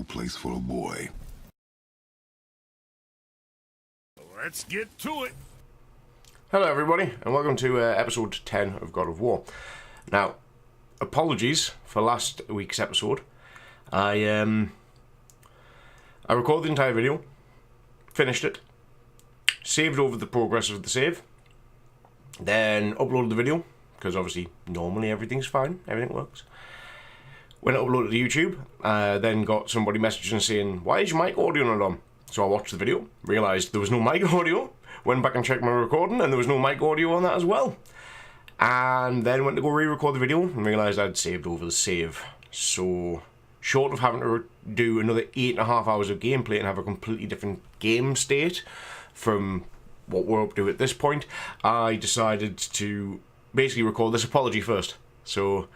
place for a boy. Let's get to it. Hello everybody, and welcome to episode 10 of God of War. Now, apologies for last week's episode. I recorded the entire video, finished it, saved over the progress of the save, then uploaded the video, because obviously normally everything's fine, everything works. When I uploaded to YouTube, then got somebody messaging saying, "Why is your mic audio not on?" So I watched the video, realised there was no mic audio, went back and checked my recording, and there was no mic audio on that as well. And then went to go re-record the video and realised I'd saved over the save. So, short of having to do another 8.5 hours of gameplay and have a completely different game state from what we're up to at this point, I decided to basically record this apology first. So,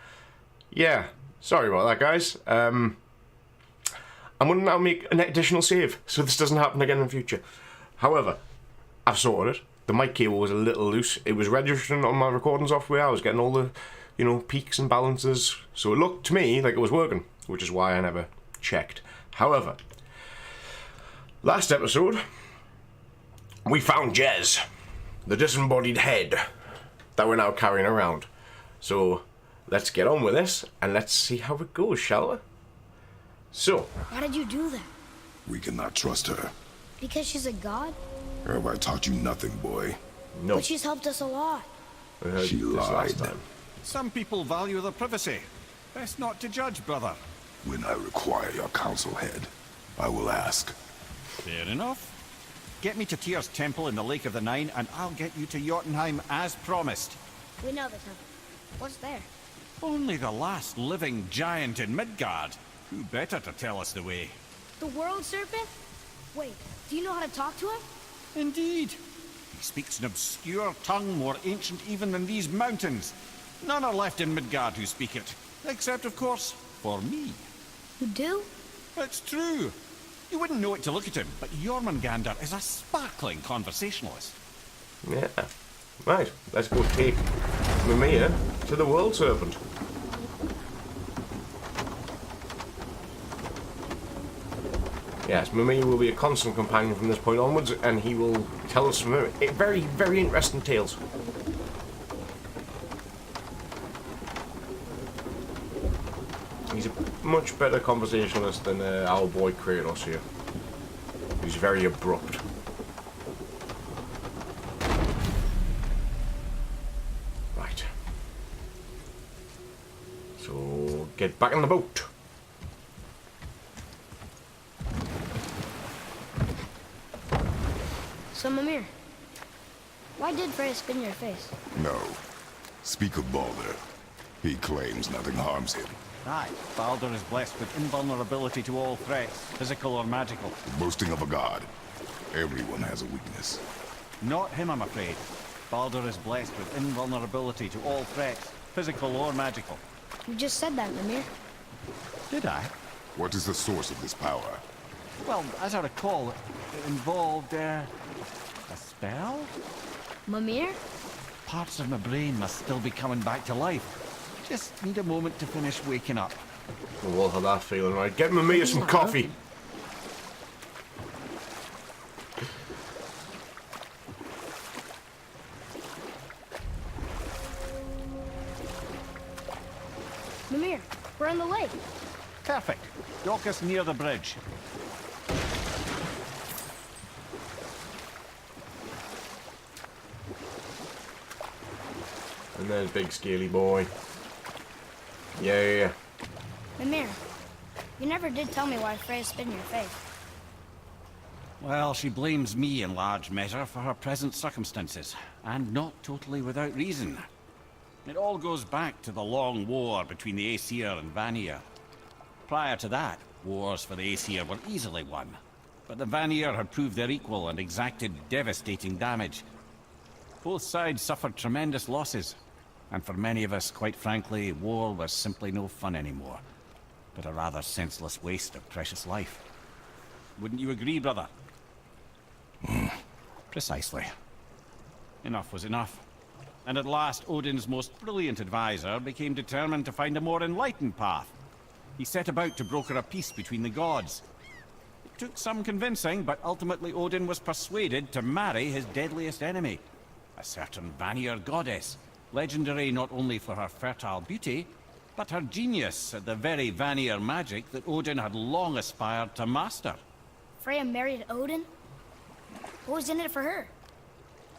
yeah, sorry about that, guys. I'm going to now make an additional save, so this doesn't happen again in the future. However, I've sorted it. The mic cable was a little loose. It was registering on my recording software. I was getting all the, peaks and balances. So it looked to me like it was working, which is why I never checked. However, last episode, we found Jez, the disembodied head that we're now carrying around. So let's get on with this, and let's see how it goes, shall we? So, why did you do that? We cannot trust her. Because she's a god? Have I taught you nothing, boy? no. But she's helped us a lot. We heard She this lied. last time. Some people value their privacy. Best not to judge, brother. When I require your council head, I will ask. Fair enough. Get me to Tyr's temple in the Lake of the Nine, and I'll get you to Jotunheim as promised. We know the temple. What's there? Only the last living giant in Midgard. Who better to tell us the way? The world serpent? Wait, do you know how to talk to him? Indeed. He speaks an obscure tongue more ancient even than these mountains. None are left in Midgard who speak it. Except, of course, for me. You do? It's true. You wouldn't know it to look at him, but Jormungandr is a sparkling conversationalist. Yeah. Right, let's go take Mimir to the World Serpent. Yes, Mimir will be a constant companion from this point onwards, and he will tell us some very, very interesting tales. He's a much better conversationalist than our boy Kratos here. He's very abrupt. Right. So, get back in the boat. So, Mimir, why did Freya spin your face? No. Speak of Baldur. He claims nothing harms him. Aye, Baldur is blessed with invulnerability to all threats, physical or magical. Boasting of a god. Everyone has a weakness. Not him, I'm afraid. Baldur is blessed with invulnerability to all threats, physical or magical. You just said that, Mimir. Did I? What is the source of this power? Well, as I recall, it involved, a spell? Mimir? Parts of my brain must still be coming back to life. Just need a moment to finish waking up. We'll have that feeling, right? Get Mimir some coffee. Mimir, we're on the lake. Perfect. Dock us near the bridge. And there's big scaly boy. Yeah. Mimir, you never did tell me why Freya spin your face. Well, she blames me in large measure for her present circumstances, and not totally without reason. It all goes back to the long war between the Aesir and Vanir. Prior to that, wars for the Aesir were easily won, but the Vanir had proved their equal and exacted devastating damage. Both sides suffered tremendous losses, and for many of us, quite frankly, war was simply no fun anymore, but a rather senseless waste of precious life. Wouldn't you agree, brother? Precisely. Enough was enough. And at last, Odin's most brilliant advisor became determined to find a more enlightened path. He set about to broker a peace between the gods. It took some convincing, but ultimately Odin was persuaded to marry his deadliest enemy, a certain Vanir goddess, legendary not only for her fertile beauty, but her genius at the very Vanir magic that Odin had long aspired to master. Freya married Odin? What was in it for her?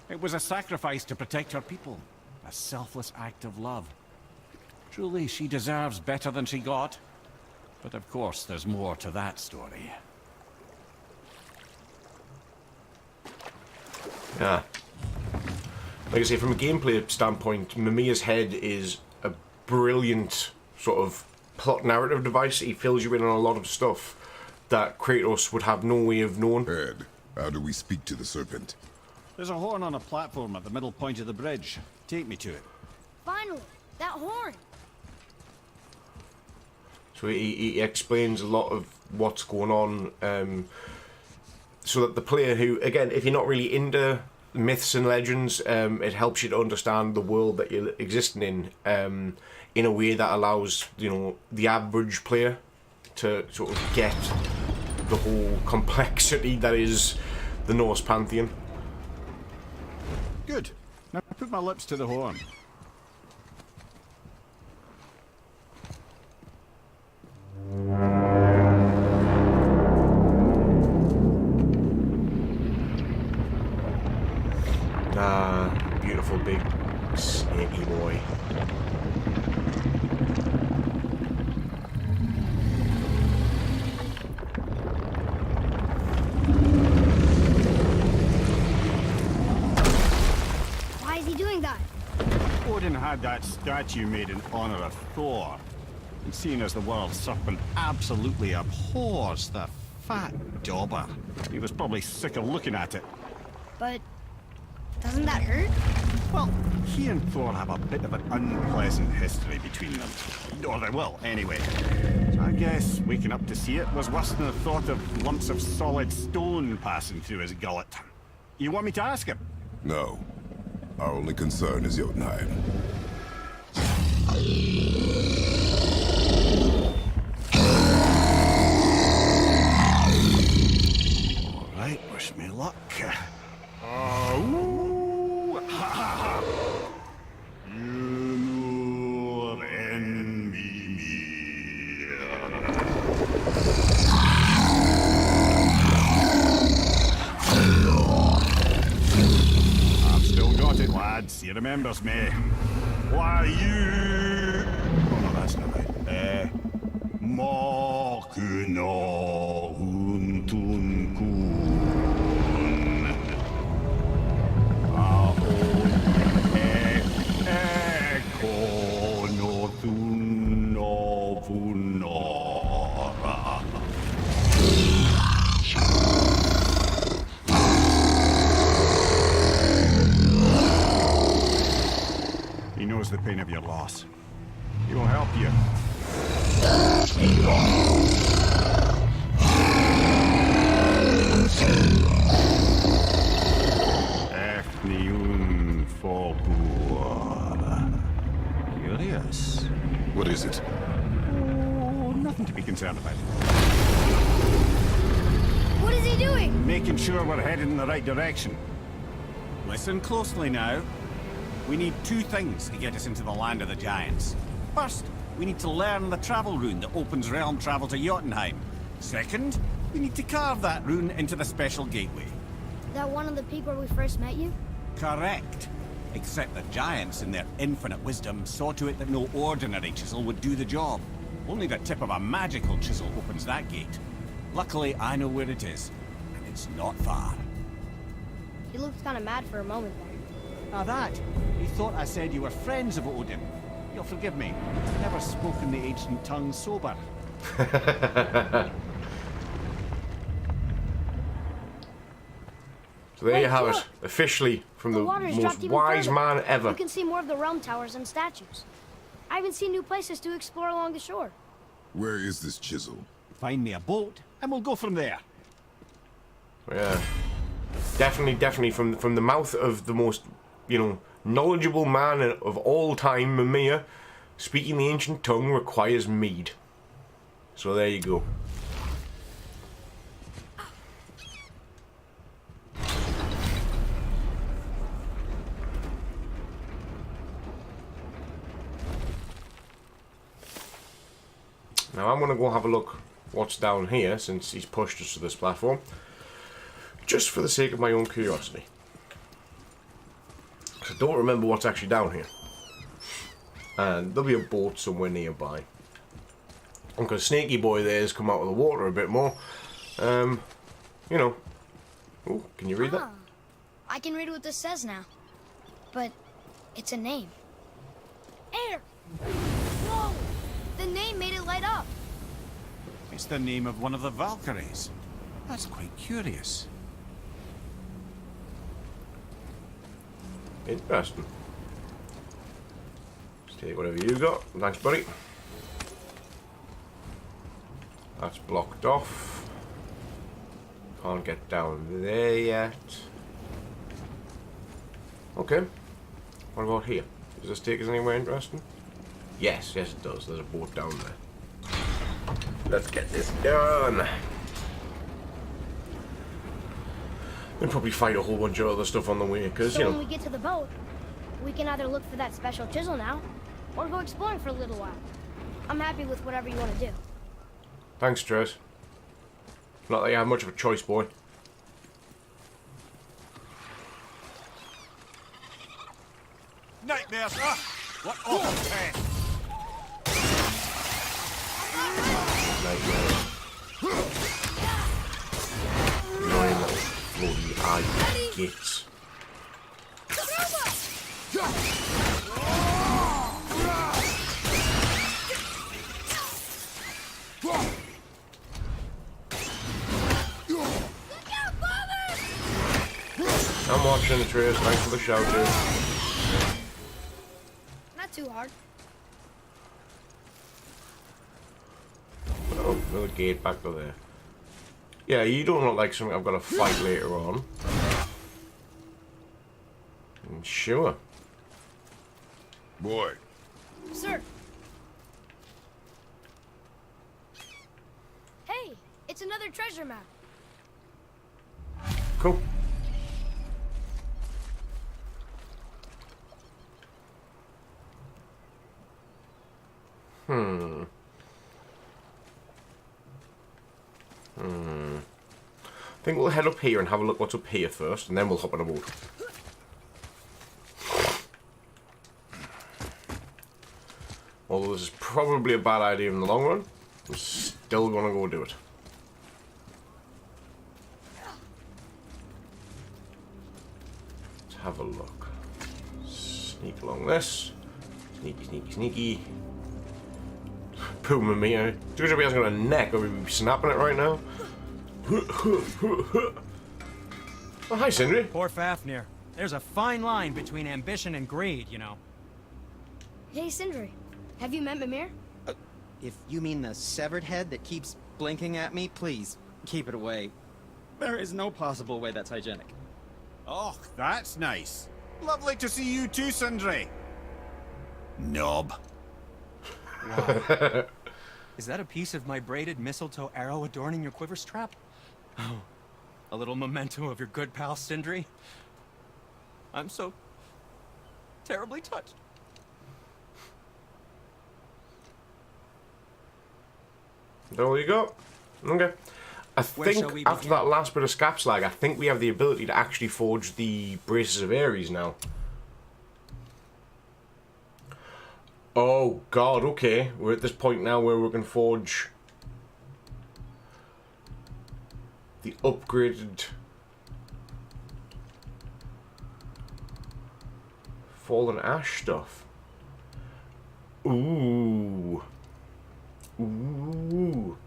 It was a sacrifice to protect her people, a selfless act of love. Truly, she deserves better than she got. But of course, there's more to that story. Yeah. Like I say, from a gameplay standpoint, Mimir's head is a brilliant sort of plot narrative device. He fills you in on a lot of stuff that Kratos would have no way of knowing. Ed, how do we speak to the serpent? There's a horn on a platform at the middle point of the bridge. Take me to it. Finally, that horn. So he explains a lot of what's going on, so that the player who, again, if you're not really into myths and legends, it helps you to understand the world that you're existing in a way that allows, you know, the average player to sort of get the whole complexity that is the Norse pantheon. Good. Now put my lips to the horn. Ah, beautiful big snaky boy. Why is he doing that? Odin had that statue made in honor of Thor. And seeing as the world serpent absolutely abhors the fat dauber, he was probably sick of looking at it. But doesn't that hurt? Well, he and Thor have a bit of an unpleasant history between them. Or they will, anyway. So I guess waking up to see it was worse than the thought of lumps of solid stone passing through his gullet. You want me to ask him? No. Our only concern is Jotunheim. Alright, wish me luck. Ooh, ha, ha, ha. Ylur en Mimir. I've still got it, lads. He remembers me. Why you? Oh no, that's not right. Makuna huntun kun. He knows the pain of your loss. He will help you. Efniun Folkur. Curious. What is it? Oh, nothing to be concerned about. What is he doing? Making sure we're headed in the right direction. Listen closely now. We need two things to get us into the land of the giants. First, we need to learn the travel rune that opens realm travel to Jotunheim. Second, we need to carve that rune into the special gateway. That one on the peak where we first met you? Correct. Except the giants, in their infinite wisdom, saw to it that no ordinary chisel would do the job. Only the tip of a magical chisel opens that gate. Luckily, I know where it is, and it's not far. He looked kind of mad for a moment there. Now that, you thought I said you were friends of Odin. You'll forgive me. I've never spoken the ancient tongue sober. So there Wait, you have look. it, officially from the water's most dropped even wise further. man ever. You can see more of the realm towers and statues. I even see new places to explore along the shore. Where is this chisel? Find me a boat, and we'll go from there. Yeah, definitely from the mouth of the most, you know, knowledgeable man of all time, Mimir. Speaking the ancient tongue requires mead. So there you go. Now I'm going to go have a look what's down here, since he's pushed us to this platform, just for the sake of my own curiosity. Because I don't remember what's actually down here. And there'll be a boat somewhere nearby. And because Snaky Boy there has come out of the water a bit more, you know. Oh, can you read that? I can read what this says now. But it's a name. Air! Whoa! The name made it light up. It's the name of one of the Valkyries. That's quite curious. Interesting. Just take whatever you got. Thanks, buddy. That's blocked off. Can't get down there yet. Okay. What about here? Does this take us anywhere interesting? Yes, yes it does. There's a boat down there. Let's get this done. We'll probably fight a whole bunch of other stuff on the way, because, So you know... when we get to the boat, we can either look for that special chisel now, or go exploring for a little while. I'm happy with whatever you want to do. Thanks, Trez. Not that you have much of a choice, boy. Nightmares! Ah! What awful pain! Nightmare. Annoying little bloody eye gits. I'm watching the Trez. Thanks for the shout, dude. Not too hard. Oh, another gate back to there. Yeah, you don't look like something I've got to fight later on. Sure. Boy, Sir. Hey, it's another treasure map. Cool. I think we'll head up here and have a look what's up here first, and then we'll hop on a boat. Although this is probably a bad idea in the long run, we're still gonna go do it. Let's have a look. Sneak along this. Sneaky, sneaky, sneaky. Puma me, eh? Dude, if he hasn't got a neck, or we'd be snapping it right now. Oh, hi, Sindri. Poor Fafnir. There's a fine line between ambition and greed, you know. Hey, Sindri. Have you met Mimir? If you mean the severed head that keeps blinking at me, please, keep it away. There is no possible way that's hygienic. Oh, that's nice. Lovely to see you too, Sindri. Knob. Wow. Is that a piece of my braided mistletoe arrow adorning your quiver strap? Oh, a little memento of your good pal Sindri? I'm so terribly touched. There you go. Okay. I Where shall think we after begin? that last bit of scap slag, I think we have the ability to actually forge the Braces of Ares now. Oh god, okay. We're at this point now where we can forge the upgraded Fallen Ash stuff. Ooh. Ooh.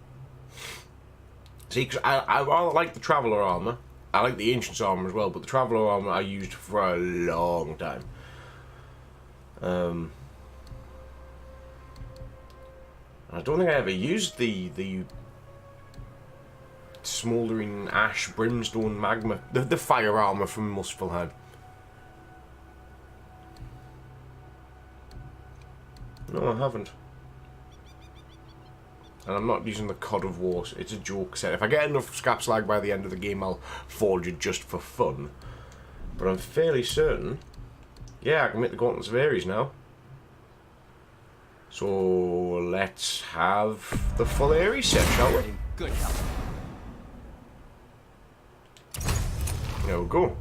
See, 'cause I rather like the Traveller armor. I like the Ancient's armor as well, but the Traveller armor I used for a long time. I don't think I ever used the Smouldering Ash Brimstone Magma, the fire armor from Muspelheim. No, I haven't. And I'm not using the Cod of War. It's a joke set. If I get enough scrap slag by the end of the game, I'll forge it just for fun. But I'm fairly certain... Yeah, I can make the Gauntlets of Ares now. So let's have the full Ares set, shall we? Good health. There we go.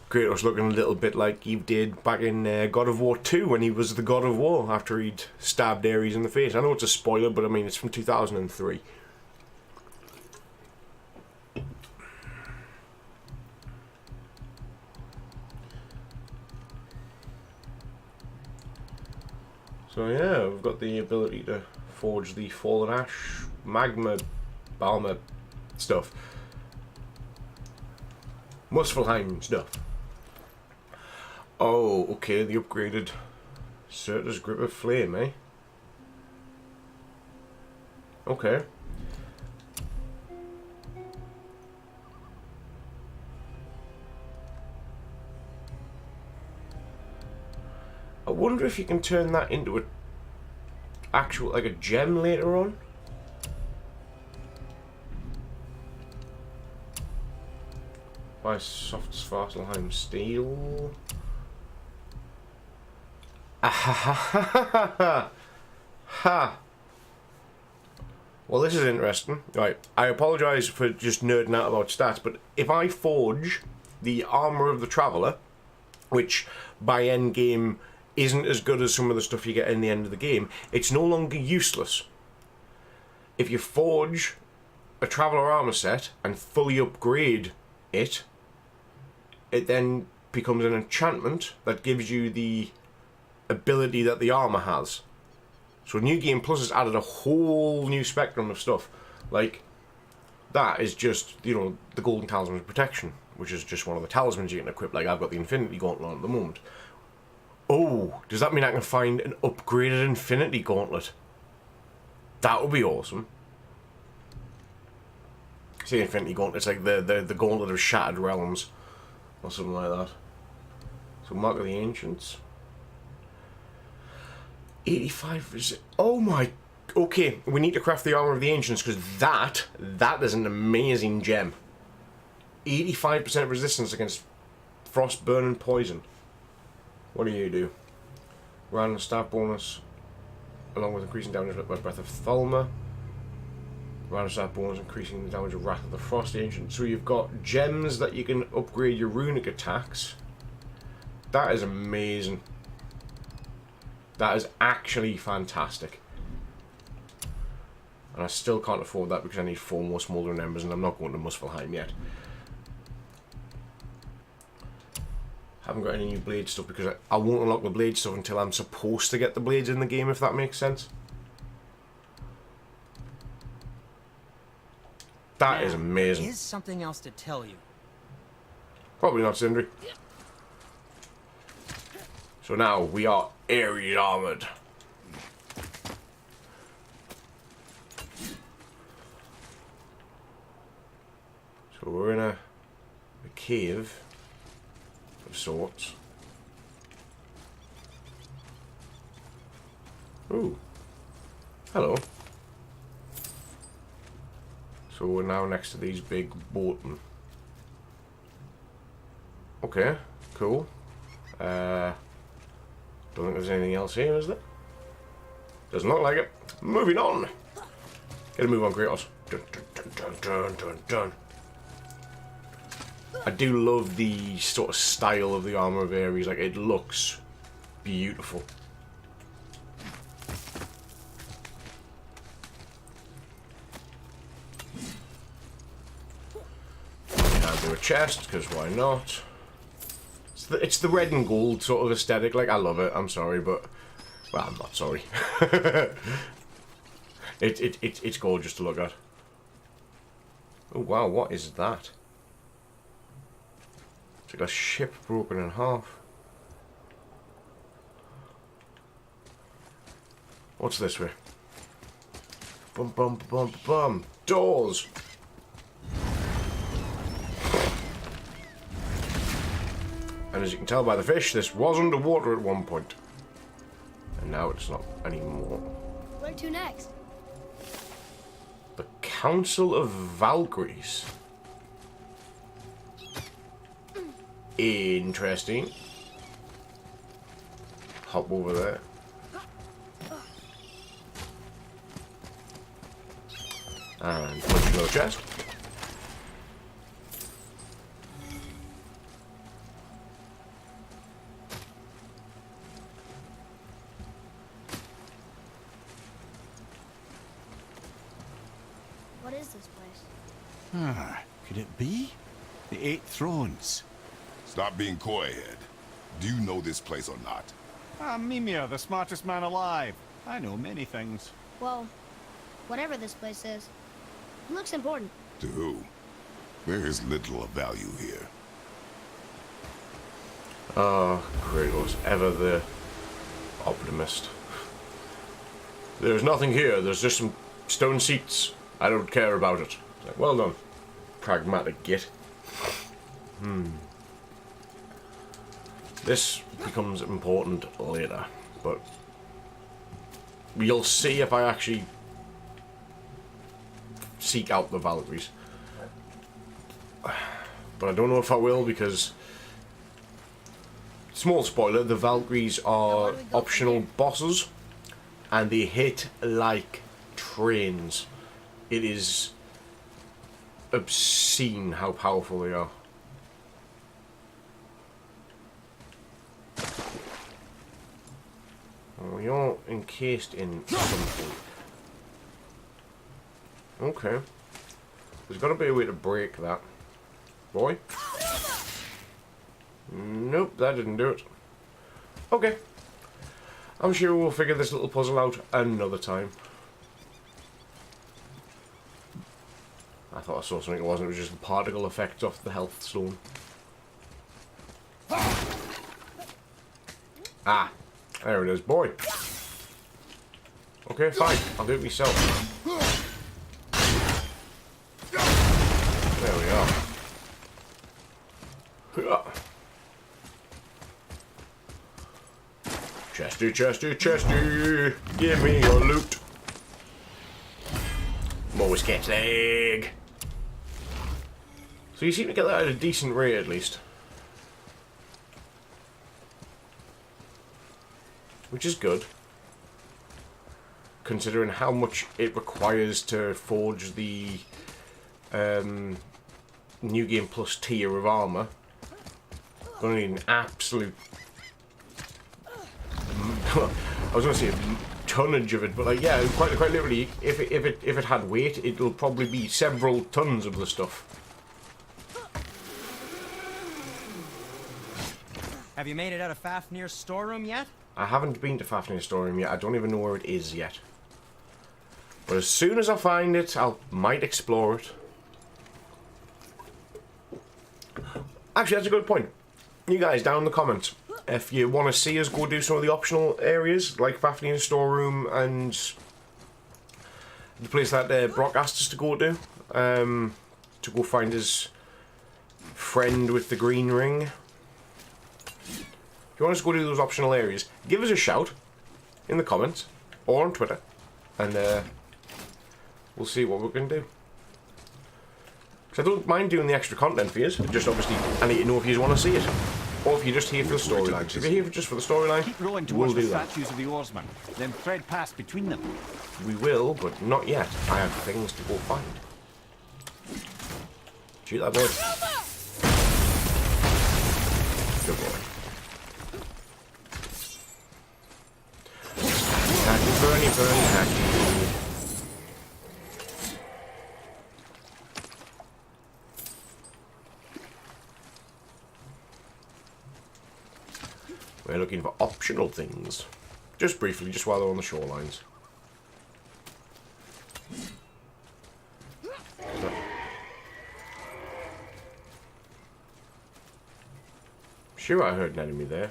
Kratos looking a little bit like he did back in God of War 2 when he was the God of War after he'd stabbed Ares in the face. I know it's a spoiler, but I mean, it's from 2003. So yeah, we've got the ability to forge the Fallen Ash, Magma, Balma stuff. Muspelheim stuff. Oh, okay, the upgraded Surtur's Grip of Flame, eh? Okay. I wonder if you can turn that into a actual, like a gem later on. By soft Svartalheim steel. Ha. Well, this is interesting. Right, I apologise for just nerding out about stats, but if I forge the armour of the Traveller, which by endgame isn't as good as some of the stuff you get in the end of the game, it's no longer useless. If you forge a Traveller armour set and fully upgrade it, it then becomes an enchantment that gives you the ability that the armour has. So New Game Plus has added a whole new spectrum of stuff. Like, that is just, you know, the Golden Talisman of Protection, which is just one of the talismans you can equip. Like, I've got the Infinity Gauntlet on at the moment. Oh, does that mean I can find an upgraded Infinity Gauntlet? That would be awesome. See, Infinity Gauntlet, it's like the Gauntlet of Shattered Realms, or something like that. So, Mark of the Ancients. 85 is... Oh my... Okay, we need to craft the Armour of the Ancients, because that is an amazing gem. 85% resistance against frost, burn, and poison. What do you do? Random staff bonus, along with increasing damage by Breath of Thalma. Random staff bonus, increasing the damage of Wrath of the Frost Ancient. So you've got gems that you can upgrade your runic attacks. That is amazing. That is actually fantastic. And I still can't afford that because I need 4 more Smouldering Embers and I'm not going to Muspelheim yet. Haven't got any new blade stuff because I won't unlock the blade stuff until I'm supposed to get the blades in the game, if that makes sense. That is amazing. There is something else to tell you. Probably not, Sindri. So now we are Ares armored. So we're in a cave of sorts. Ooh. Hello. So we're now next to these big Bolton. Okay, cool. Don't think there's anything else here, is there? Doesn't look like it. Moving on. Gotta move on, Kratos. Dun, dun, dun, dun, dun, dun. I do love the sort of style of the armor of Ares. Like, it looks beautiful. Can't do a chest, because why not? It's the red and gold sort of aesthetic. Like, I love it. I'm sorry, but... Well, I'm not sorry. It's gorgeous to look at. Oh, wow. What is that? It's like a ship broken in half. What's this way? Bum, bum, bum, bum. Doors! And as you can tell by the fish, this was underwater at one point. And now it's not anymore. Where to next? Council of Valkyries. Interesting. Hop over there. And punch another chest. What is this place? Ah, could it be? The Eight Thrones. Stop being coy-head. Do you know this place or not? I'm Mimir, the smartest man alive. I know many things. Well, whatever this place is, it looks important. To who? There is little of value here. Ah, Kratos, ever the optimist. There's nothing here, there's just some stone seats. I don't care about it. It's like, well done. Pragmatic git. This becomes important later, but you'll see if I actually seek out the Valkyries. But I don't know if I will, because, small spoiler, the Valkyries are optional bosses and they hit like trains. It is obscene how powerful they are. Oh, you're encased in something. Okay. There's got to be a way to break that. Boy? Nope, that didn't do it. Okay. I'm sure we'll figure this little puzzle out another time. I thought I saw something it wasn't. It was just the particle effect off the health stone. Ah, there it is, boy. Okay, fine. I'll do it myself. There we are. Chesty, chesty, chesty. Give me your loot. More sketch leg. So you seem to get that at a decent rate, at least. Which is good. Considering how much it requires to forge the New Game Plus tier of armour. Gonna need an absolute... I was gonna say tonnage of it, but like, yeah, quite literally, if it had weight, it'll probably be several tons of the stuff. Have you made it out of Fafnir's storeroom yet? I haven't been to Fafnir's storeroom yet. I don't even know where it is yet. But as soon as I find it, might explore it. Actually, that's a good point. You guys, down in the comments, if you want to see us go do some of the optional areas, like Fafnir's storeroom and the place that Brock asked us to go to go find his friend with the green ring. If you want us to go do those optional areas, give us a shout in the comments or on Twitter, and we'll see what we can do. Because I don't mind doing the extra content for you, just obviously I need to know if you want to see it, or if you're just here for the storyline. If you're here just for the storyline, Keep rowing we'll towards the do that. statues of the oarsmen, then thread past between them. We will, but not yet. I have things to go find. Shoot that boy. Good boy. Hacky, Bernie, hacky. We're looking for optional things. Just briefly, just while they're on the shorelines. Sure, I heard an enemy there.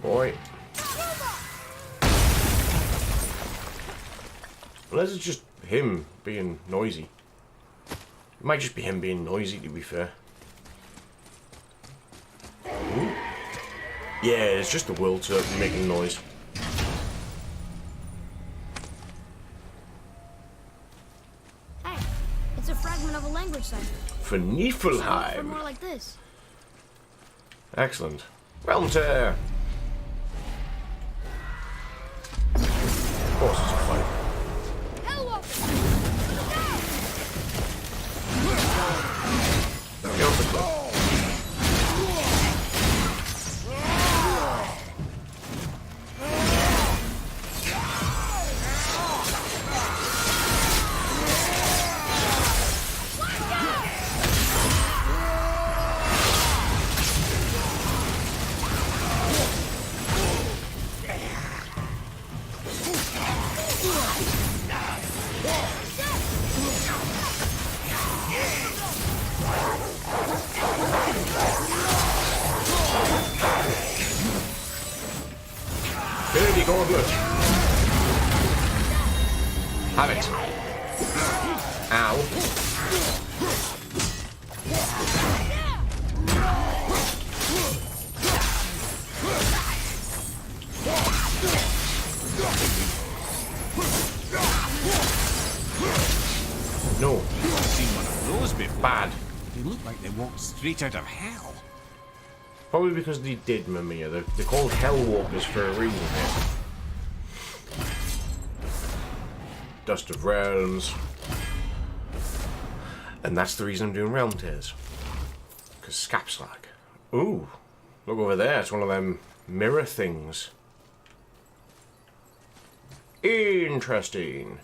Boy. Unless it's just him being noisy. It might just be him being noisy, to be fair. Yeah, it's just the world making noise. Hey, it's a fragment of a language cipher. For Niflheim. more like this. Excellent. Realm tear. Of course it's a fight. There we go, for clip. Infinity Gauntlet. Have it. Ow. No. I've seen one of those before. Bad. They look like they walked straight out of hell. Probably because they did, Mamiya. They're called Hellwalkers for a reason here. Dust of Realms. And that's the reason I'm doing Realm Tears. Because Scapslag. Ooh. Look over there. It's one of them mirror things. Interesting.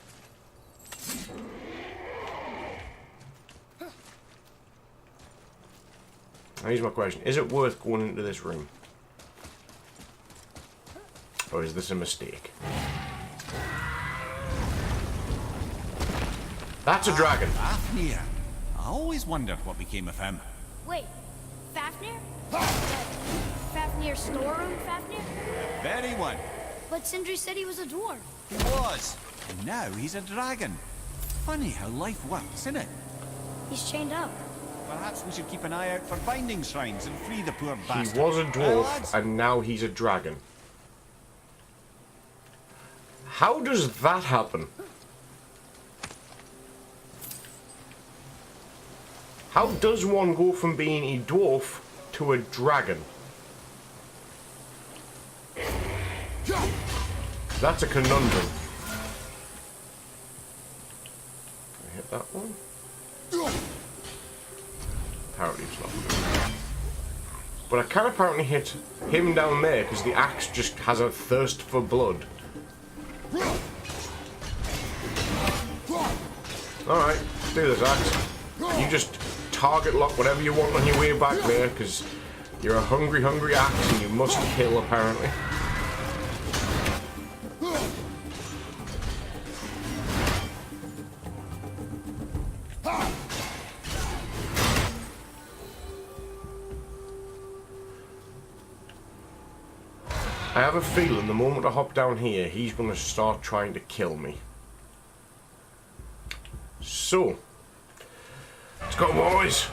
Now here's my question. Is it worth going into this room? Or is this a mistake? That's a dragon. Fafnir. I always wondered what became of him. Wait, Fafnir? Fafnir storeroom Fafnir? The very one. But Sindri said he was a dwarf. He was. And now he's a dragon. Funny how life works, isn't it? He's chained up. Perhaps we should keep an eye out for binding shrines and free the poor He bastard. was a Well, dwarf lads? and now he's a dragon. How does that happen? How does one go from being a dwarf to a dragon? That's a conundrum. Can I hit that one? Apparently it's not. But I can apparently hit him down there because the axe just has a thirst for blood. Alright, let's do this, axe. You just target lock whatever you want on your way back there because you're a hungry, hungry axe and you must kill apparently. I have a feeling the moment I hop down here, he's going to start trying to kill me. So, let's go, boys!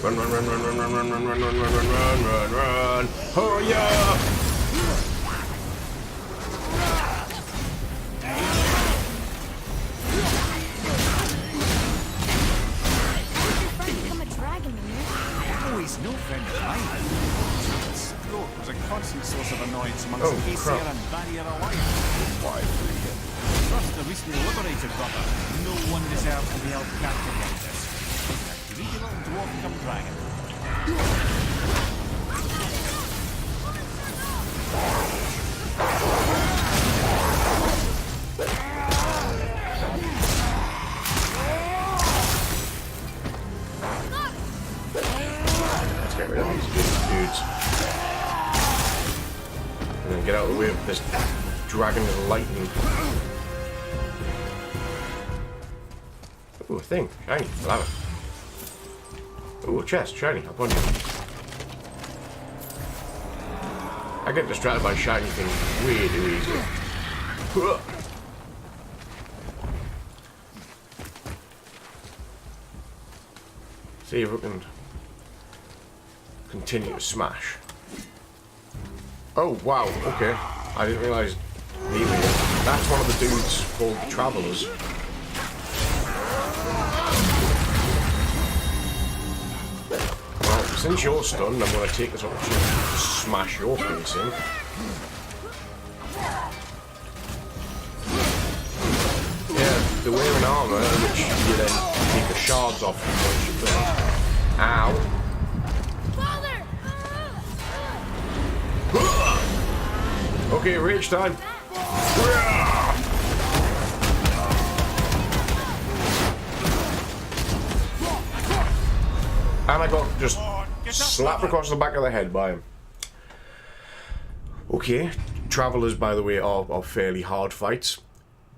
Run, run, run, run, run, run, run, run, run, run, run, run, run, run, run! Oh yeah! Oh, he's no friend of mine. Stroke was a constant source of annoyance amongst the Aesir crap. and Barrier alike. Why free him? Trust the recently liberated brother. No one deserves to be held captive like this. A greedy little dwarf come dragon. Let's get rid of these dudes. And then get out of the way of this dragon of lightning. Ooh, a thing. Shiny. I'll have it. Ooh, a chest. Shiny. I'll punch it. I get distracted by shiny things way too easily. Huh. See if we can Continue to smash. Oh, wow, okay. I didn't realise. That's one of the dudes called the Travellers. Well, since you're stunned, I'm going to take this opportunity to smash your face in. Yeah, they're wearing armour, which you then take the shards off and punch it there. Ow. Okay, rage time. And I got just slapped across the back of the head by him. Okay, Travellers, by the way, are fairly hard fights.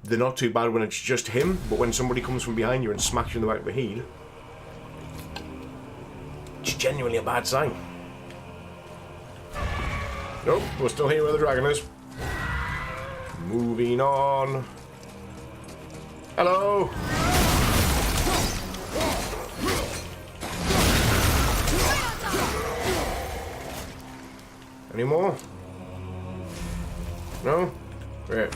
They're not too bad when it's just him, but when somebody comes from behind you and smacks you in the back of the head, it's genuinely a bad sign. Nope, we're still here where the dragon is. Moving on. Hello! Any more? No? Great.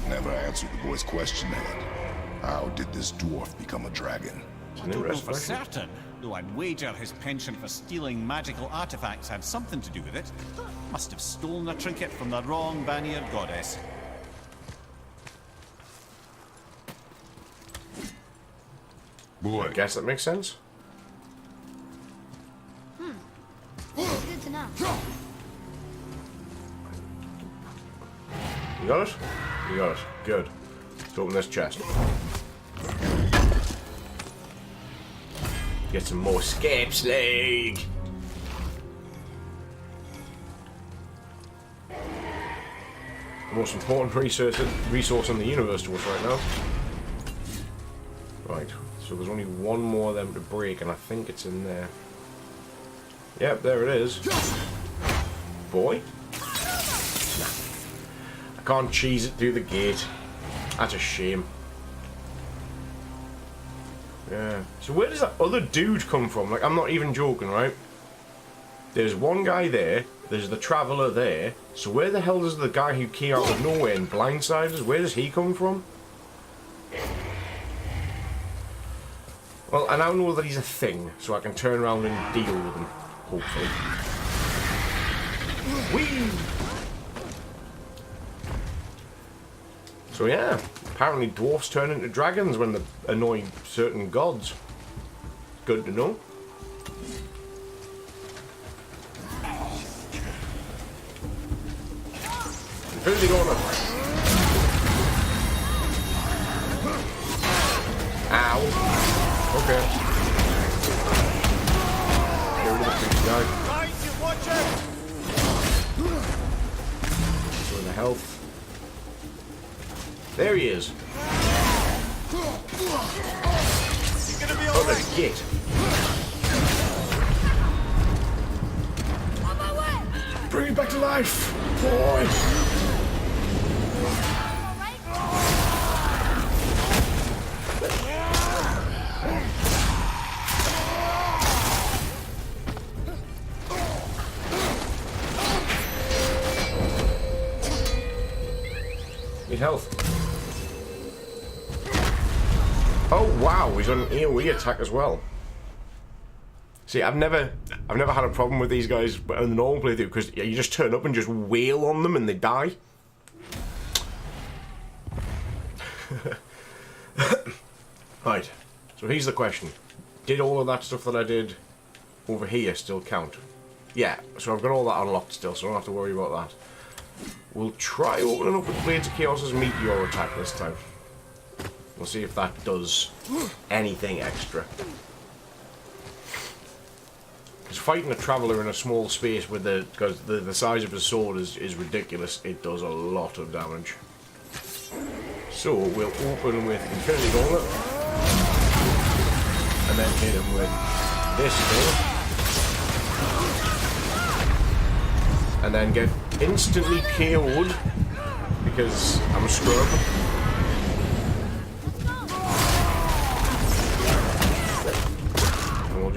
Never answered the boy's question, Ed. How did this dwarf become a dragon? I don't know for certain, though I'd wager his penchant for stealing magical artifacts had something to do with it. Must have stolen a trinket from the wrong Vanir goddess. Boy, I guess that makes sense. Good to know. You got it? You got it. Good. Let's open this chest. Get some more scape slag. The most important resource in the universe to us right now. Right, so there's only one more of them to break, and I think it's in there. Yep, there it is. Boy? Nah. I can't cheese it through the gate. That's a shame. Yeah. So where does that other dude come from? Like, I'm not even joking, right? There's one guy there. There's the Traveller there. So where the hell does the guy who came out of nowhere and blindsided us? Where does he come from? Well, I now know that he's a thing, so I can turn around and deal with him. Hopefully. Whee! So yeah, apparently dwarfs turn into dragons when they annoy certain gods. Good to know. Infinity Gauntlet. Ow. Okay. Get rid of the creepy guy. Showing the health. There he is. Oh, there's Git. Bring it back to life, boy. Need health. Oh wow, he's on an AoE attack as well. See, I've never had a problem with these guys in the normal playthrough because you just turn up and just wail on them and they die. Right. So here's the question: did all of that stuff that I did over here still count? Yeah. So I've got all that unlocked still, so I don't have to worry about that. We'll try opening up with Blades of Chaos's meteor attack this time. We'll see if that does anything extra. Because fighting a Traveller in a small space with because the size of his sword is ridiculous, it does a lot of damage. So we'll open with Infinity Gauntlet, and then hit him with this thing, and then get instantly KO'd because I'm a scrub.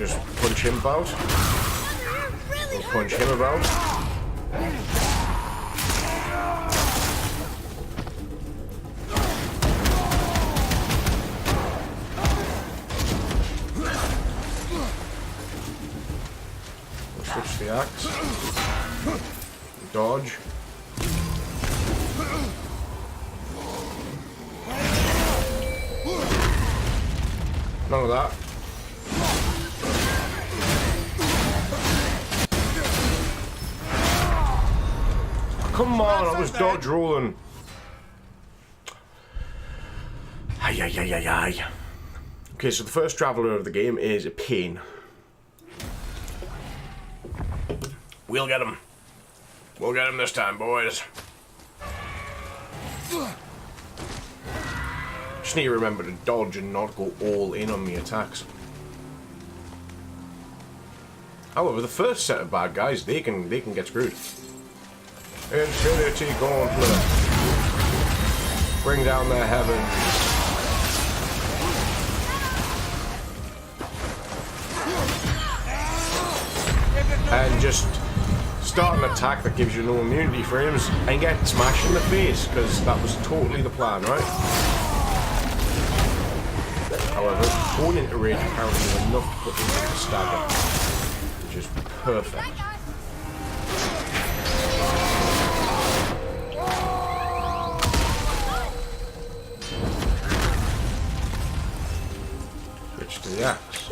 just punch him about. Or punch him about. We'll switch the axe. Dodge. None of that. Come on, I was dodge rolling. Ay, ay, ay, ay, ay. Okay, so the first traveller of the game is a pain. We'll get him. We'll get him this time, boys. Just need to remember to dodge and not go all in on the attacks. However, the first set of bad guys, they can get screwed. Infinity Gauntlet. Bring down their heavens. And just start an attack that gives you no immunity frames and get smashed in the face, because that was totally the plan, right? However, going into rage apparently is enough to put them into stagger, which is perfect. Switch to the axe.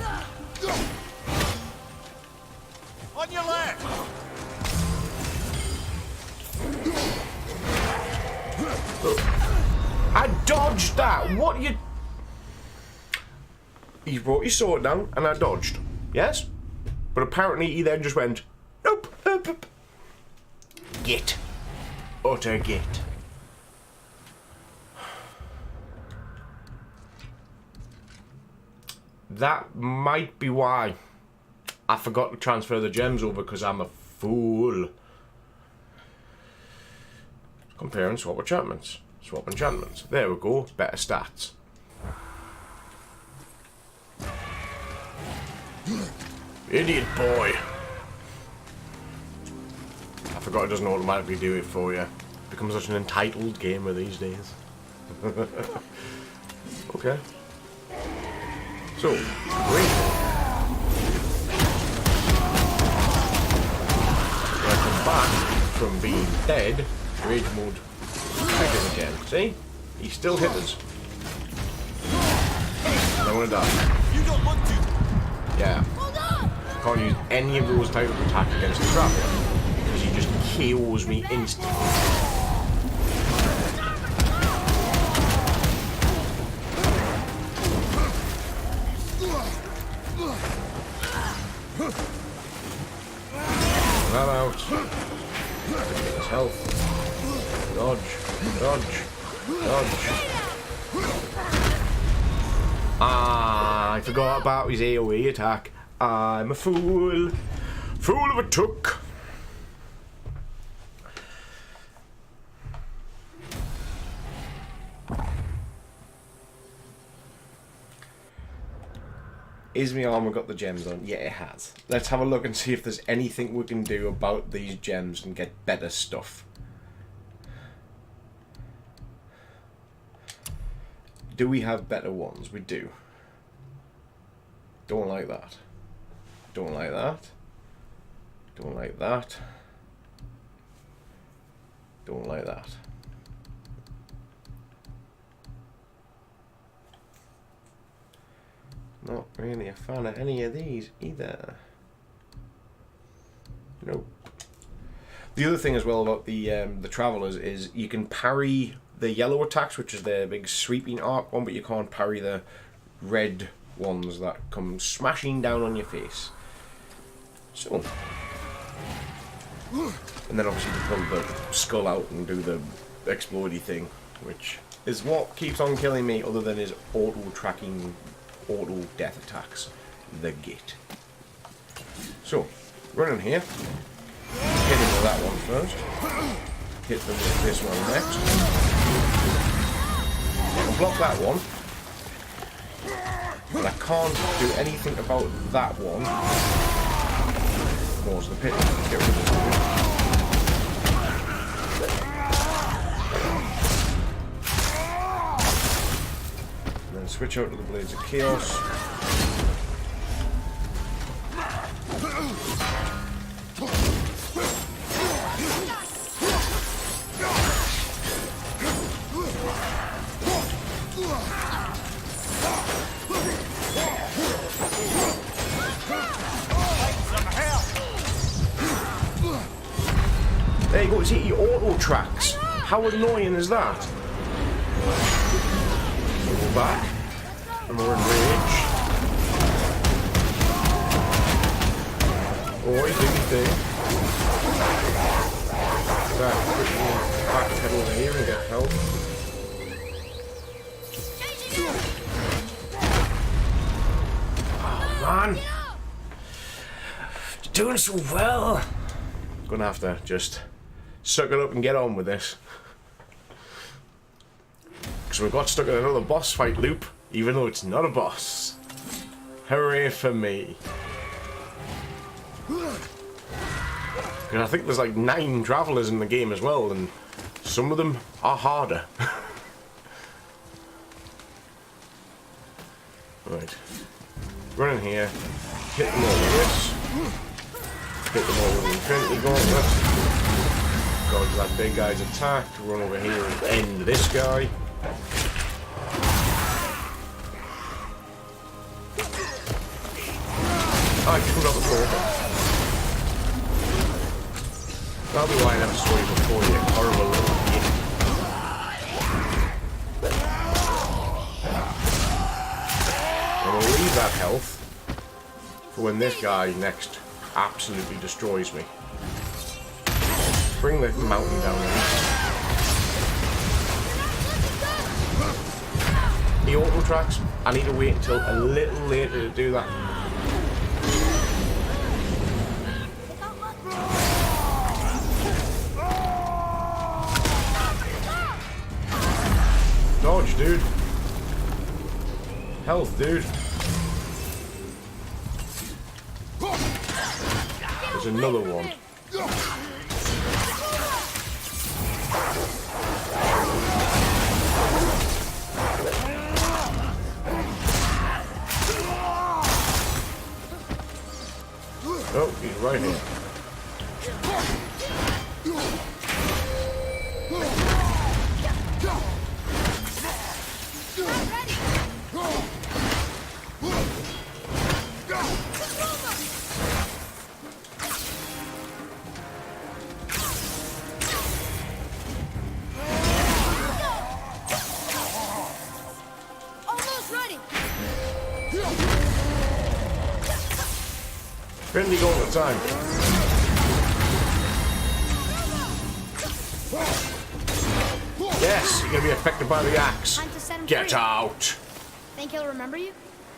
On your left! I dodged that! What you... He brought his sword down and I dodged. Yes? But apparently he then just went, nope, nope, nope. Git. Utter git. That might be why I forgot to transfer the gems over, because I'm a fool. Compare and swap enchantments. Swap enchantments. There we go. Better stats. Idiot boy. I forgot it doesn't automatically do it for you. Becomes such an entitled gamer these days. Okay. So, great. When I come back from being dead, rage mode triggers again. See? He still hit us. And I'm gonna die. You don't want to! Yeah. Can't use any of those types of attacks against the traveller, because he just KOs me instantly. That out. His health. Dodge. Dodge. Dodge. Ah, I forgot about his AoE attack. I'm a fool. Fool of a took. Is my armor got the gems on? Yeah, it has. Let's have a look and see if there's anything we can do about these gems and get better stuff. Do we have better ones? We do. Don't like that. Don't like that. Don't like that. Don't like that. Not really a fan of any of these either. Nope. The other thing as well about the Travelers is you can parry the yellow attacks, which is their big sweeping arc one, but you can't parry the red ones that come smashing down on your face. So, and then obviously you pull the skull out and do the explodey thing, which is what keeps on killing me, other than his auto-tracking, auto-death attacks. The git. So, running here. Hit him with that one first. Hit them with this one next. I'll block that one. But I can't do anything about that one. Close the pit. Get rid of this dude. And then switch out to the Blades of Chaos. There you go, see, he auto tracks. How annoying is that? We'll go back. And we're in rage. Oi, do your thing. Back pedal over here and get help. Oh, man. You're doing so well. Gonna have to just suck it up and get on with this. Because we got stuck in another boss fight loop, even though it's not a boss. Hooray for me. And I think there's like 9 travelers in the game as well, and some of them are harder. Right. Run in here, hit them all with this. Hit them all with the Infinity Gauntlet. Dodge that big guy's attack, run over here and end this guy. I jumped up the portal. That'll be why I never saw you before, you horrible little git. And we'll leave that health for when this guy next absolutely destroys me. Bring the mountain down there. The auto tracks, I need to wait until a little later to do that. Dodge, dude. Health, dude. There's another one. Oh, he's right here. Friendly goal at the time. Yes, you're gonna be affected by the axe. Get out! Think he'll remember you?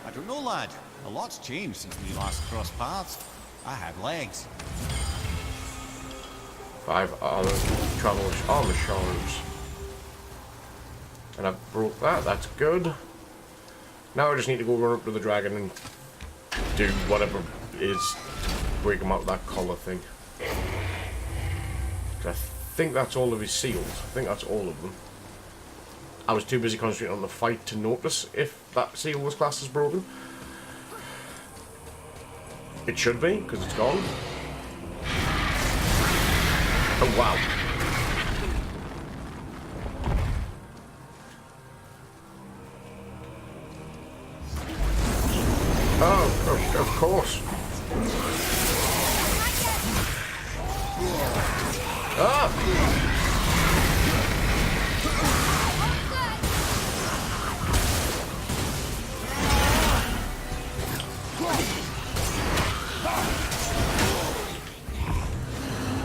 I don't know, lad. A lot's changed since we last crossed paths. I had legs. 5 travel armor shards. And I broke that, that's good. Now I just need to go run up to the dragon and do whatever is break him out of that collar thing. I think that's all of his seals. I think that's all of them. I was too busy concentrating on the fight to notice if that seal was classed as broken. It should be, because it's gone. Oh wow. Oh, of course. Ah!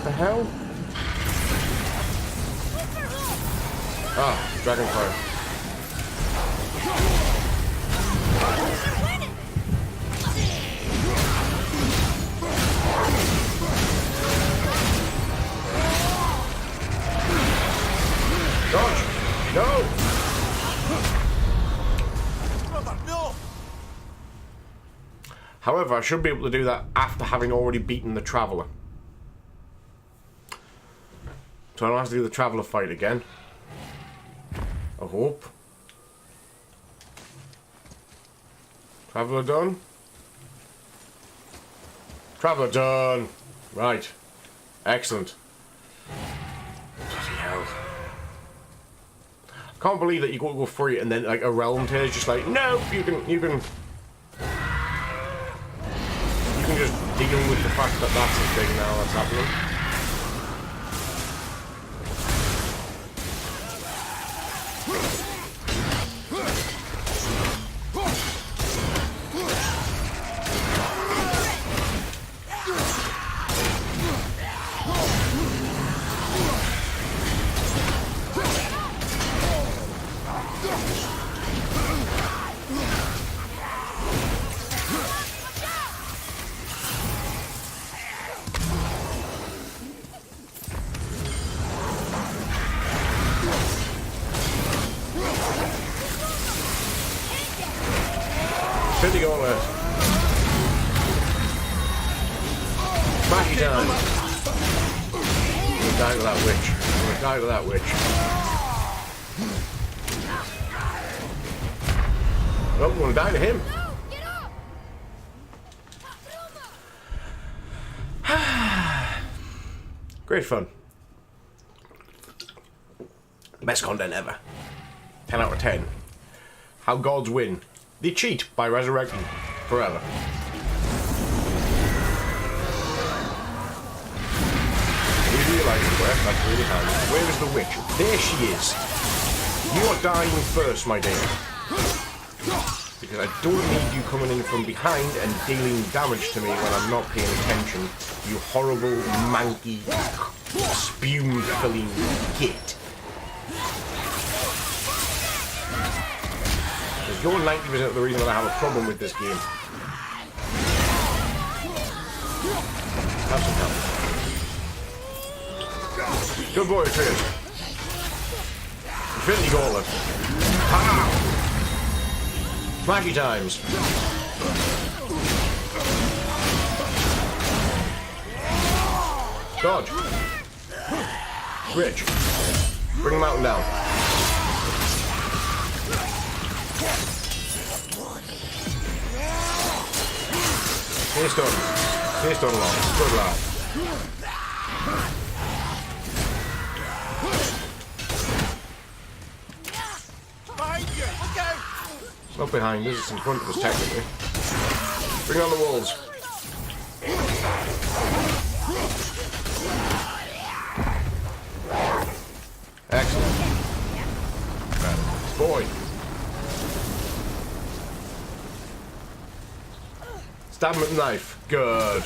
The hell? Ah, dragonfire. Dodge! No! Brother, no! However, I should be able to do that after having already beaten the Traveller. So I don't have to do the Traveller fight again. I hope. Traveller done? Traveller done! Right. Excellent. Bloody hell. I can't believe that you go free and then like a realm tear is just like, no, you can just deal with the fact that that's a thing now that's happening. Pretty all out. Smacky time. I'm gonna die to that witch. I'm gonna die to that witch. Oh, I'm gonna die to him. No, get up! Great fun. Best content ever. 10 out of 10. How gods win. They cheat by resurrecting forever. You realise where that's really handy. Where is the witch? There she is. You are dying first, my dear. Because I don't need you coming in from behind and dealing damage to me when I'm not paying attention. You horrible, manky, spume-filling git. You're 90% of the reason that I have a problem with this game. Have some help. Good boy, Atreus. Infinity Gauntlet. Pow! Smacky times. Dodge. Rich. Bring the mountain down. Stay stone. Stay stone along. Good lad. Behind you! Look out! It's not behind us, it's in front of us technically. Bring on the wolves. Excellent. Right. Boy. Stab him with the knife. Good.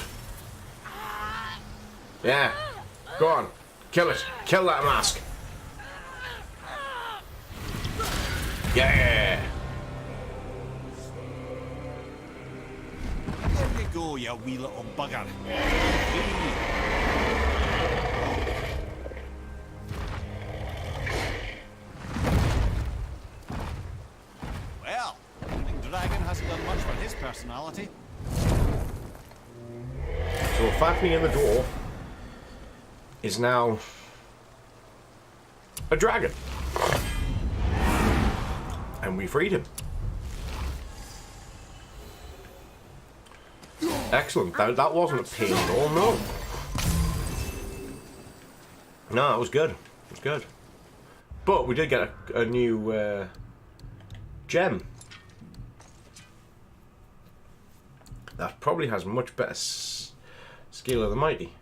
Yeah. Go on. Kill it. Kill that mask. Yeah. There you go, you wee little bugger. Well, Living Dragon hasn't done much for his personality. So Fafnir the Dwarf is now a dragon. And we freed him. Excellent. That wasn't a pain at all, no. No, it was good. It was good. But we did get a new gem. That probably has much better Scale of the Mighty.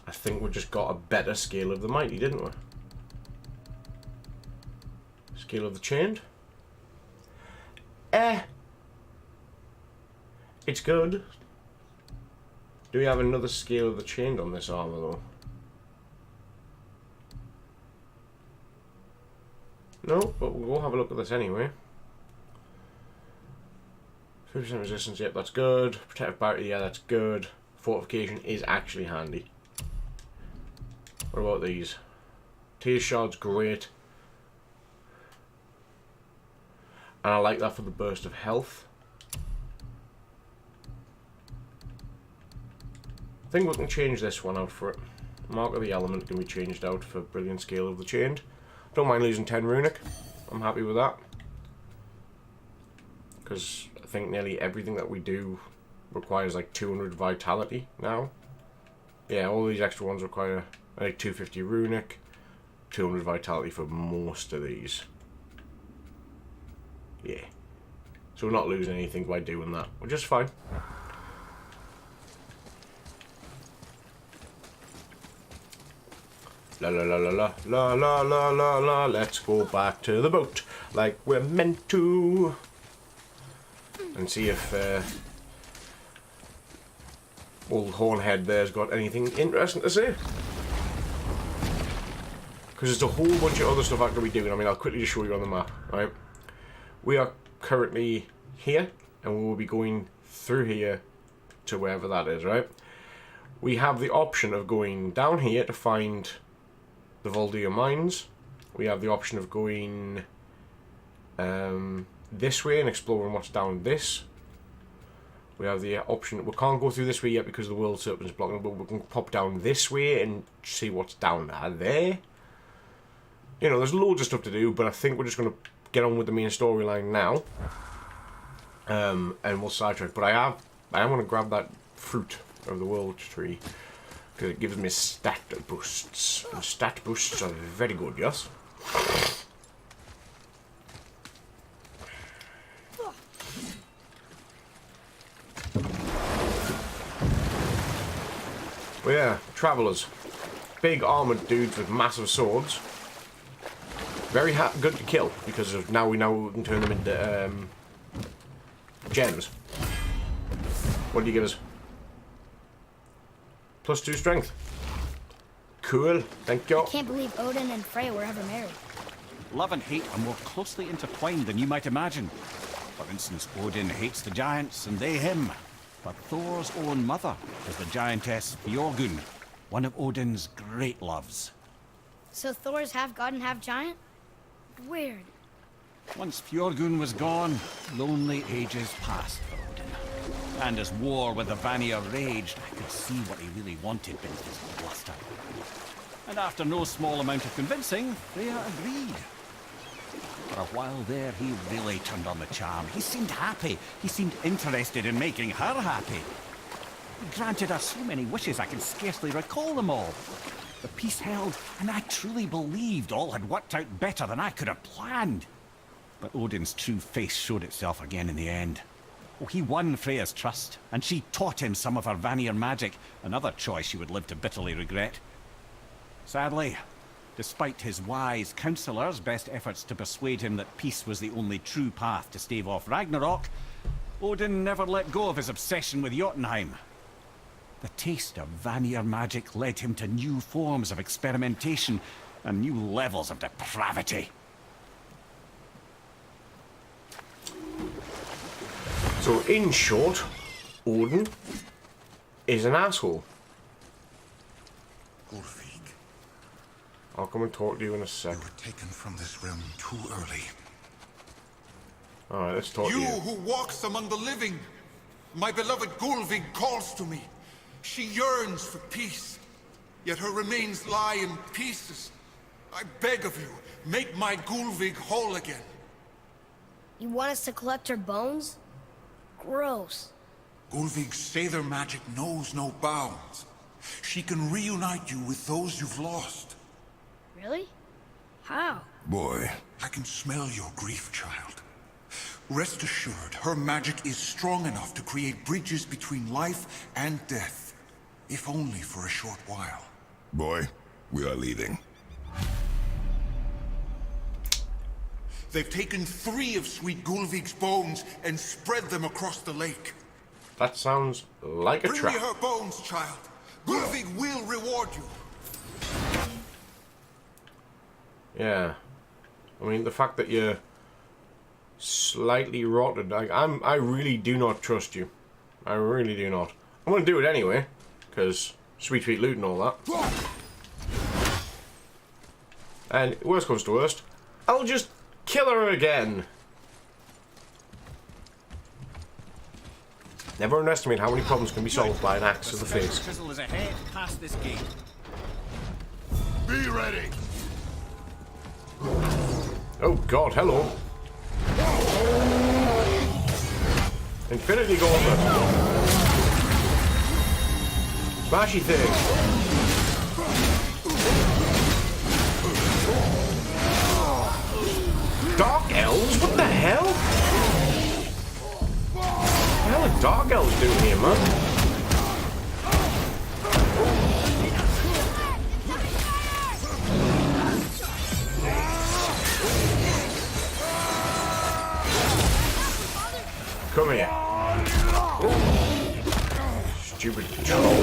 I think we just got a better Scale of the Mighty, didn't we? Scale of the Chained? It's good. Do we have another Scale of the Chained on this armor though? No, but we'll go have a look at this anyway. 50% resistance, yep, that's good. Protective barrier, yeah, that's good. Fortification is actually handy. What about these? Tear Shard's great. And I like that for the burst of health. I think we can change this one out for it. Mark of the Element can be changed out for Brilliant Scale of the Chained. Don't mind losing 10 runic. I'm happy with that. Because I think nearly everything that we do requires like 200 vitality now. Yeah, all these extra ones require like 250 runic, 200 vitality for most of these. Yeah. So we're not losing anything by doing that, which is fine. La la la la la la la la la la. Let's go back to the boat like we're meant to, and see if old Hornhead there's got anything interesting to say. Because there's a whole bunch of other stuff I could be doing. I mean, I'll quickly just show you on the map. Right, we are currently here, and we will be going through here to wherever that is. Right, we have the option of going down here to find the Voldia mines. We have the option of going this way and exploring what's down this. We have the option, we can't go through this way yet because the World Serpent's blocking, but we can pop down this way and see what's down there. You know, there's loads of stuff to do, but I think we're just going to get on with the main storyline now. And we'll sidetrack. But I am going to grab that fruit of the World Tree, because it gives me stat boosts. And stat boosts are very good, yes? Well, yeah, travellers. Big armoured dudes with massive swords. Very good to kill, because of now we know we can turn them into gems. What do you give us? +2 strength. Cool, thank you. I can't believe Odin and Freya were ever married. Love and hate are more closely intertwined than you might imagine. For instance, Odin hates the giants and they him. But Thor's own mother is the giantess Fjorgun, one of Odin's great loves. So Thor's half god and half giant? Weird. Once Fjorgun was gone, lonely ages passed for Odin. And as war with the Vanir raged, I could see what he really wanted beneath his bluster. And after no small amount of convincing, Freya agreed. For a while there, he really turned on the charm. He seemed happy. He seemed interested in making her happy. He granted her so many wishes I can scarcely recall them all. The peace held, and I truly believed all had worked out better than I could have planned. But Odin's true face showed itself again in the end. Oh, he won Freya's trust, and she taught him some of her Vanir magic, another choice he would live to bitterly regret. Sadly, despite his wise counselors' best efforts to persuade him that peace was the only true path to stave off Ragnarok, Odin never let go of his obsession with Jotunheim. The taste of Vanir magic led him to new forms of experimentation and new levels of depravity. So, in short, Odin is an asshole. Ulfig, I'll come and talk to you in a sec. you were taken from this realm too early. Alright, let's talk to You you. who walks among the living, my beloved Gulvig calls to me. She yearns for peace, yet her remains lie in pieces. I beg of you, make my Gulvig whole again. You want us to collect her bones? Gross. Gulvig's Sather magic knows no bounds. She can reunite you with those you've lost. Really? How? Boy, I can smell your grief, child. Rest assured, her magic is strong enough to create bridges between life and death, if only for a short while. boy, we are leaving. They've taken 3 of Sweet Gulvig's bones and spread them across the lake. That sounds like a Bring trap. me her bones, child. Gulvig will reward you. Yeah. I mean, the fact that you're slightly rotted, like, I really do not trust you. I really do not. I'm gonna do it anyway, because sweet loot and all that. And worst comes to worst, I'll just kill her again. Never underestimate how many problems can be solved by an axe to the face. Chisel is ahead past this gate. Be ready. Oh god, hello. Infinity Gauntlet. Smashy thing. Dark elves? What the hell? What the hell are dark elves doing here, man? Come here. Stupid troll.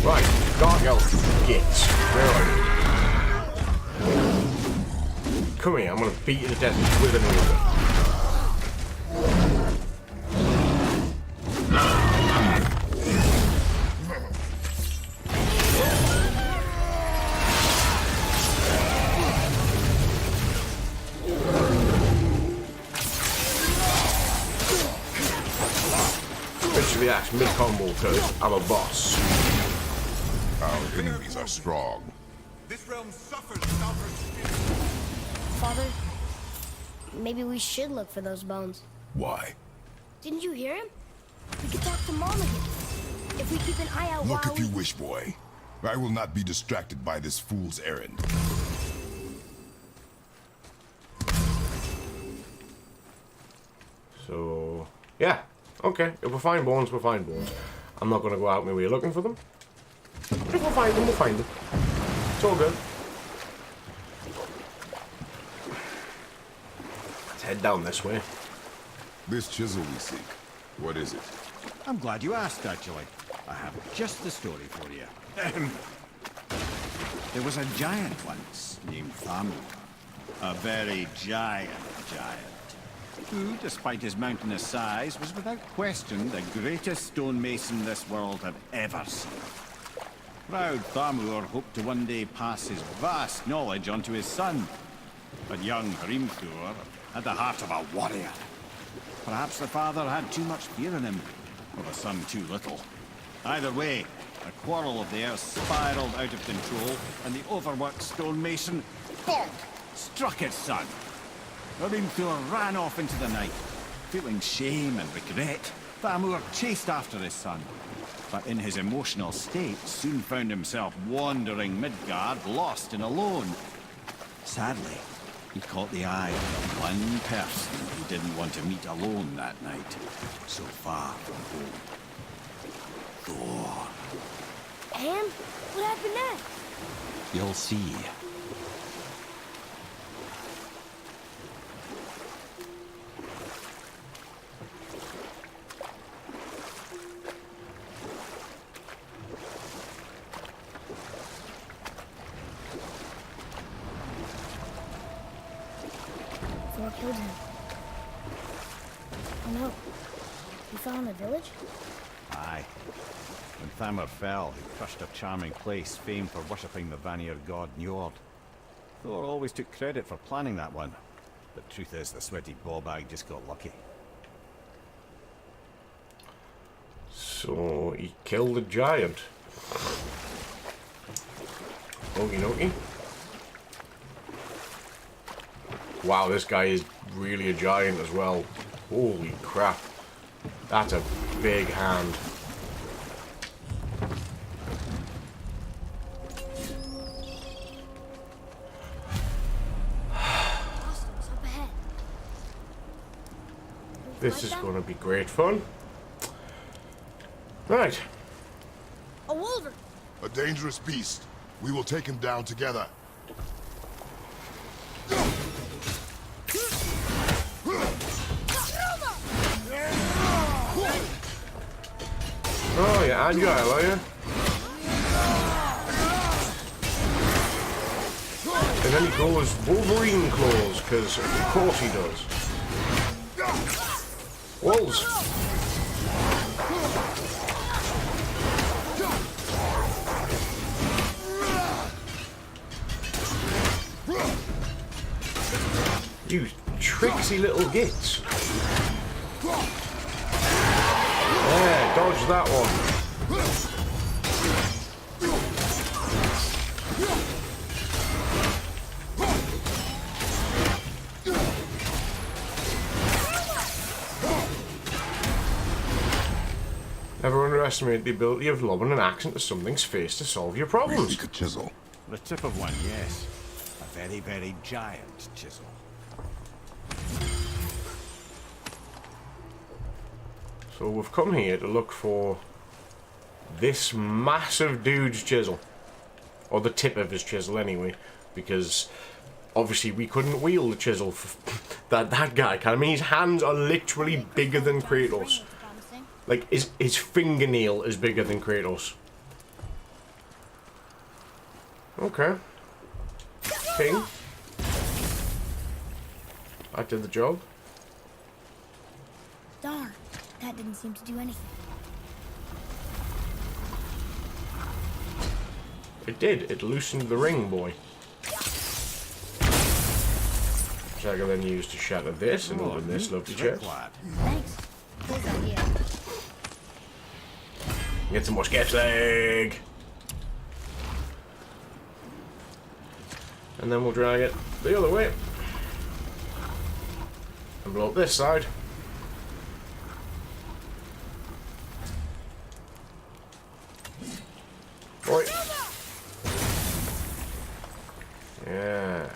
Right, dark elf gits. Where are you? Come here, I'm gonna beat you to death with an order. The axe mid-combo because I'm a boss. Our enemies are strong. This realm suffers without her spirit. Father, maybe we should look for those bones. Why? Didn't you hear him? We could talk to Mom again. If we keep an eye out Look while if you wish, boy. I will not be distracted by this fool's errand. So, yeah. Okay, if we find bones, we'll find bones. I'm not going to go out my way looking for them. But if we'll find them, we'll find them. It's all good. Let's head down this way. This chisel we seek, what is it? I'm glad you asked, actually. I have just the story for you. There was a giant once named Thamur. A very giant, who, despite his mountainous size, was without question the greatest stonemason this world had ever seen. Proud Thamur hoped to one day pass his vast knowledge on to his son. But young Hrimthur had the heart of a warrior. Perhaps the father had too much fear in him, or the son too little. Either way, a quarrel of theirs spiraled out of control, and the overworked stonemason, bonk, struck his son. Hrimthur ran off into the night. Feeling shame and regret, Thamur chased after his son. But in his emotional state, soon found himself wandering Midgard, lost and alone. Sadly, he caught the eye of the one person he didn't want to meet alone that night, so far from home. Thor. And what happened next? You'll see. Thor killed him. Oh no. He fell in the village? Aye. When Thamur fell, he crushed a charming place famed for worshipping the Vanir god Njord. Thor always took credit for planning that one. But truth is, the sweaty ballbag just got lucky. So, he killed a giant. Okie dokie. Wow, this guy is really a giant as well. Holy crap. That's a big hand. Austin's up ahead. This is going to be great fun. Right. A wolverine! A dangerous beast. We will take him down together. Oh, you're agile, are you? And then he goes Wolverine claws, because of course he does. Wolves! You tricksy little gits. Dodge that one. Never underestimate the ability of lobbing an axe into something's face to solve your We problems. seek a chisel. The tip of one, yes. A very, very giant chisel. So we've come here to look for this massive dude's chisel. Or the tip of his chisel anyway. Because obviously we couldn't wield the chisel that guy can. I mean, his hands are literally bigger than Kratos. Like, his fingernail is bigger than Kratos. Okay. Ping. I did the job. Darn, that didn't seem to do anything. It did. It loosened the ring, boy. Which I can then use to shatter this and open this lovely chest. Thanks. Good idea. Get some more sketch leg. And then we'll drag it the other way. And blow up this side. Right. Yes.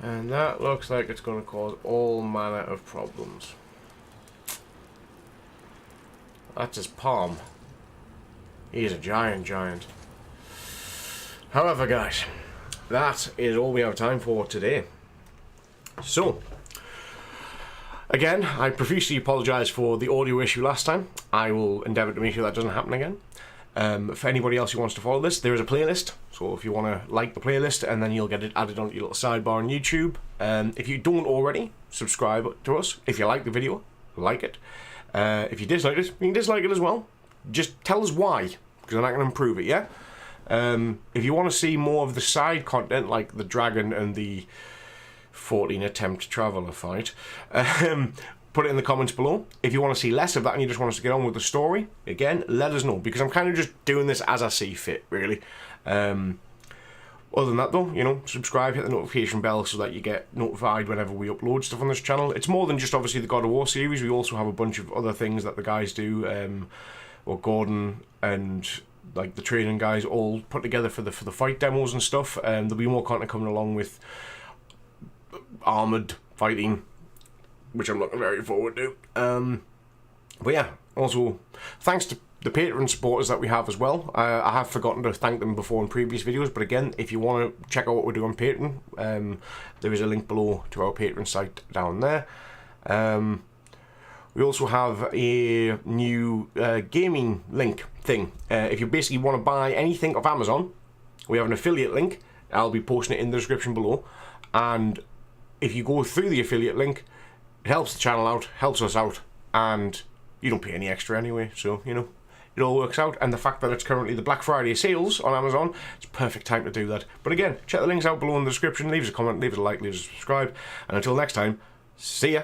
And that looks like it's going to cause all manner of problems. That's his palm. He's a giant. However, guys, that is all we have time for today. So, again, I profusely apologise for the audio issue last time. I will endeavour to make sure that doesn't happen again. For anybody else who wants to follow this, there is a playlist. So if you want to like the playlist, and then you'll get it added onto your little sidebar on YouTube. If you don't already, subscribe to us. If you like the video, like it. If you dislike it, you can dislike it as well. Just tell us why, because then I can improve it, yeah? If you want to see more of the side content, like the dragon and the 14 attempt traveller fight, put it in the comments below. If you want to see less of that and you just want us to get on with the story, again, let us know, because I'm kind of just doing this as I see fit, really. Other than that, though, you know, subscribe, hit the notification bell so that you get notified whenever we upload stuff on this channel. It's more than just, obviously, the God of War series. We also have a bunch of other things that the guys do, or Gordon and, like, the training guys all put together for the fight demos and stuff. There'll be more content coming along with armoured fighting, which I'm looking very forward to. But yeah, also, thanks to the Patreon supporters that we have as well. I have forgotten to thank them before in previous videos, but again, if you want to check out what we're doing on Patreon, there is a link below to our Patreon site down there. We also have a new gaming link thing. If you basically want to buy anything off Amazon, we have an affiliate link. I'll be posting it in the description below. And if you go through the affiliate link, it helps the channel out, helps us out, and you don't pay any extra anyway, so, you know, it all works out. And the fact that it's currently the Black Friday sales on Amazon, it's a perfect time to do that. But again, check the links out below in the description, leave us a comment, leave us a like, leave us a subscribe, and until next time, see ya!